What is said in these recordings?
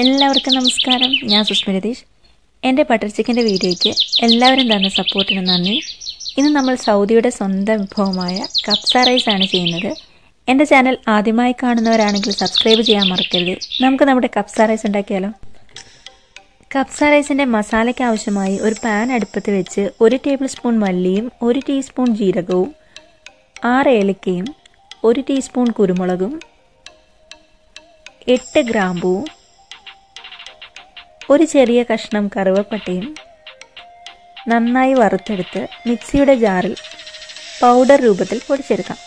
എല്ലാവർക്കും നമസ്കാരം. ഞാൻ സുസ്മിരതീഷ്. എൻ്റെ ബട്ടർ ചിക്കൻ്റെ വീഡിയോയ്ക്ക് എല്ലാവരും തന്ന സപ്പോർട്ടിന് നന്ദി. ഇന്ന് നമ്മൾ സൗദിയുടെ സ്വന്തം വിഭവമായ കബ്സ റൈസ് ആണ് ചെയ്യുന്നത്. എൻ്റെ ചാനൽ ആദ്യമായി കാണുന്നവരാണെങ്കിൽ സബ്സ്ക്രൈബ് ചെയ്യാൻ മറക്കരുത്. നമുക്ക് നമ്മുടെ കബ്സ റൈസ് ഉണ്ടാക്കിയാലോ. കബ്സ റൈസിൻ്റെ മസാലയ്ക്ക് ആവശ്യമായി ഒരു പാൻ അടുപ്പത്ത് വെച്ച് 1 ടേബിൾ സ്പൂൺ മല്ലിയും 1 ടീസ്പൂൺ ജീരകവും 6 ഏലക്കയും 1 ടീസ്പൂൺ കുരുമുളകും 8 ഗ്രാമ്പൂവും ഒരു ചെറിയ കഷ്ണം കറുവപ്പട്ടയും നന്നായി വറുത്തെടുത്ത് മിക്സിയുടെ ജാറിൽ പൗഡർ രൂപത്തിൽ പൊടിച്ചെടുക്കാം.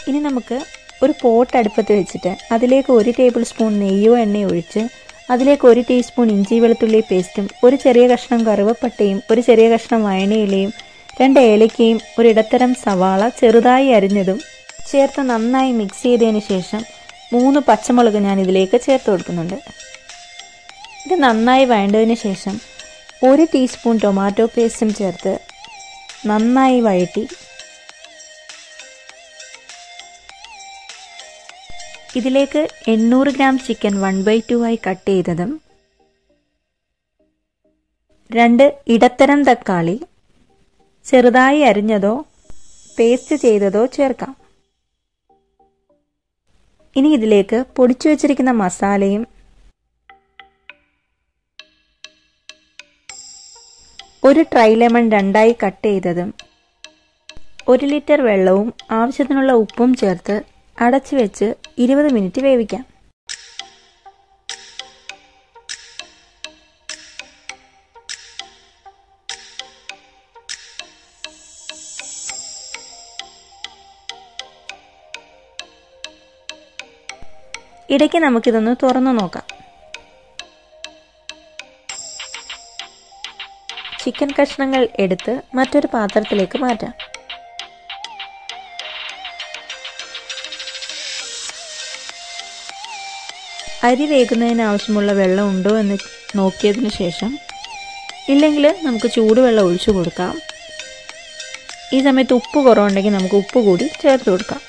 ഇനി നമുക്ക് ഒരു പോട്ട് അടുപ്പത്ത് വെച്ചിട്ട് അതിലേക്ക് 1 ടേബിൾ സ്പൂൺ നെയ്യോ എണ്ണയോ ഒഴിച്ച് അതിലേക്ക് 1 ടീസ്പൂൺ ഇഞ്ചി വെളുത്തുള്ളി പേസ്റ്റും ഒരു ചെറിയ കഷ്ണം കറുവപ്പട്ടയും ഒരു ചെറിയ കഷ്ണം വയണയിലയും 2 ഏലക്കയും ഒരു ഇടത്തരം സവാള ചെറുതായി അരിഞ്ഞതും ചേർത്ത് നന്നായി മിക്സ് ചെയ്തതിന് ശേഷം 3 പച്ചമുളക് ഞാൻ ഇതിലേക്ക് ചേർത്ത് കൊടുക്കുന്നുണ്ട്. ഇത് നന്നായി വഴണ്ടതിന് ശേഷം 1 ടീസ്പൂൺ ടൊമാറ്റോ പേസ്റ്റും ചേർത്ത് നന്നായി വഴറ്റി ഇതിലേക്ക് 800 ഗ്രാം ചിക്കൻ 1/2 ആയി കട്ട് ചെയ്തതും 2 ഇടത്തരം തക്കാളി ചെറുതായി അരിഞ്ഞതോ പേസ്റ്റ് ചെയ്തതോ ചേർക്കാം. ഇനി ഇതിലേക്ക് പൊടിച്ചു വച്ചിരിക്കുന്ന മസാലയും 1 ട്രൈ ലെമൺ 2ആയി കട്ട് ചെയ്തതും 1 ലിറ്റർ വെള്ളവും ആവശ്യത്തിനുള്ള ഉപ്പും ചേർത്ത് അടച്ചു വെച്ച് 20 മിനിറ്റ് വേവിക്കാം. ഇടയ്ക്ക് നമുക്കിതൊന്ന് തുറന്നു നോക്കാം. ചിക്കൻ കഷ്ണങ്ങൾ എടുത്ത് മറ്റൊരു പാത്രത്തിലേക്ക് മാറ്റാം. അരി വേകുന്നതിന് ആവശ്യമുള്ള വെള്ളം ഉണ്ടോ എന്ന് നോക്കിയതിന് ശേഷം ഇല്ലെങ്കിൽ നമുക്ക് ചൂടുവെള്ളം ഒഴിച്ചു കൊടുക്കാം. ഈ സമയത്ത് ഉപ്പ് കുറവുണ്ടെങ്കിൽ നമുക്ക് ഉപ്പ് കൂടി ചേർത്ത് കൊടുക്കാം.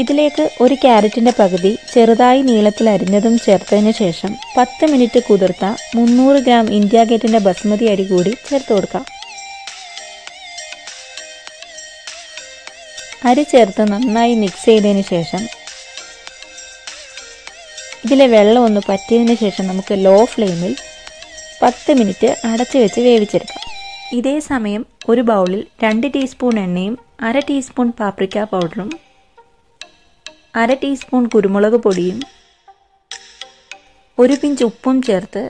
ഇതിലേക്ക് 1 ക്യാരറ്റിൻ്റെ പകുതി ചെറുതായി നീളത്തിൽ അരിഞ്ഞതും ചേർത്തതിന് ശേഷം 10 മിനിറ്റ് കുതിർത്ത 300 ഗ്രാം ഇന്ത്യ ഗേറ്റിൻ്റെ ബസ്മതി അരി കൂടി ചേർത്ത് കൊടുക്കാം. അരി ചേർത്ത് നന്നായി മിക്സ് ചെയ്തതിന് ശേഷം ഇതിലെ വെള്ളം ഒന്ന് പറ്റിയതിന് ശേഷം നമുക്ക് ലോ ഫ്ലെയിമിൽ 10 മിനിറ്റ് അടച്ചു വെച്ച് വേവിച്ചെടുക്കാം. ഇതേ സമയം ഒരു ബൗളിൽ 2 ടീസ്പൂൺ എണ്ണയും 1/2 ടീസ്പൂൺ പാപ്രിക്ക പൗഡറും 1/2 ടീസ്പൂൺ കുരുമുളക് പൊടിയും 1 പിഞ്ച് ഉപ്പും ചേർത്ത്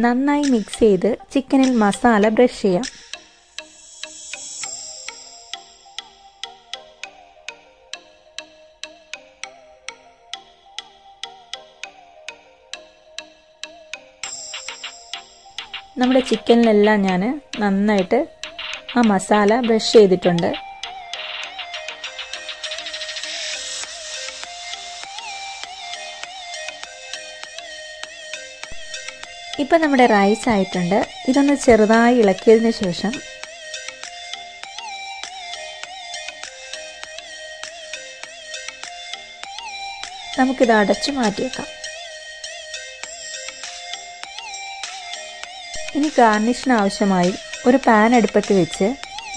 നന്നായി മിക്സ് ചെയ്ത് ചിക്കനിൽ മസാല ബ്രഷ് ചെയ്യാം. നമ്മുടെ ചിക്കനിലെല്ലാം ഞാൻ നന്നായിട്ട് ആ മസാല ബ്രഷ് ചെയ്തിട്ടുണ്ട്. ഇപ്പം നമ്മുടെ റൈസ് ആയിട്ടുണ്ട്. ഇതൊന്ന് ചെറുതായി ഇളക്കിയതിന് ശേഷം നമുക്കിത് അടച്ചു മാറ്റിയേക്കാം. ഇനി ഗാർണിഷിന് ആവശ്യമായി ഒരു പാൻ അടുപ്പത്ത് വെച്ച്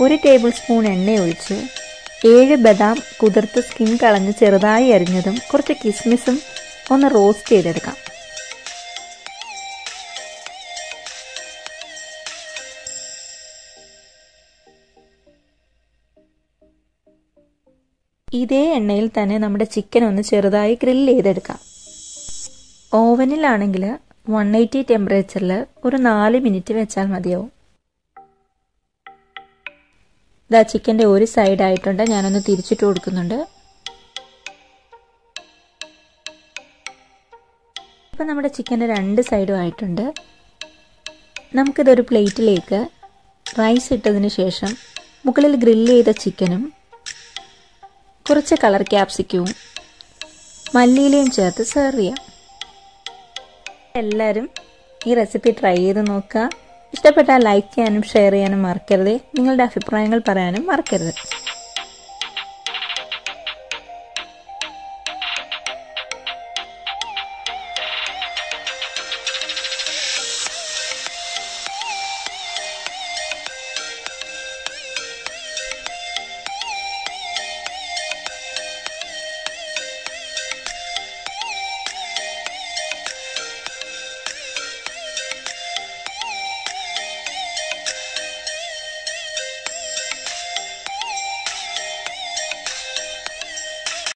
1 ടേബിൾ സ്പൂൺ എണ്ണ ഒഴിച്ച് 7 ബദാം കുതിർത്ത് സ്കിൻ കളഞ്ഞ് ചെറുതായി അരിഞ്ഞതും കുറച്ച് കിസ്മിസും ഒന്ന് റോസ്റ്റ് ചെയ്തെടുക്കാം. ഇതേ എണ്ണയിൽ തന്നെ നമ്മുടെ ചിക്കൻ ഒന്ന് ചെറുതായി ഗ്രില്ല് ചെയ്തെടുക്കാം. ഓവനിലാണെങ്കിൽ 180 ടെമ്പറേച്ചറിൽ ഒരു 4 മിനിറ്റ് വെച്ചാൽ മതിയാവും. ഇതാ ചിക്കൻ്റെ ഒരു സൈഡ് ആയിട്ടുണ്ട്. ഞാനൊന്ന് തിരിച്ചിട്ട് കൊടുക്കുന്നുണ്ട്. ഇപ്പം നമ്മുടെ ചിക്കൻ്റെ 2 സൈഡും ആയിട്ടുണ്ട്. നമുക്കിതൊരു പ്ലേറ്റിലേക്ക് റൈസ് ഇട്ടതിന് ശേഷം മുകളിൽ ഗ്രില്ല് ചെയ്ത ചിക്കനും കുറച്ച് കളർ ക്യാപ്സിക്കവും മല്ലിയിലയും ചേർത്ത് സെർവ് ചെയ്യാം. എല്ലാവരും ഈ റെസിപ്പി ട്രൈ ചെയ്ത് നോക്കുക. ഇഷ്ടപ്പെട്ടാൽ ലൈക്ക് ചെയ്യാനും ഷെയർ ചെയ്യാനും മറക്കരുത്. നിങ്ങളുടെ അഭിപ്രായങ്ങൾ പറയാനും മറക്കരുത്.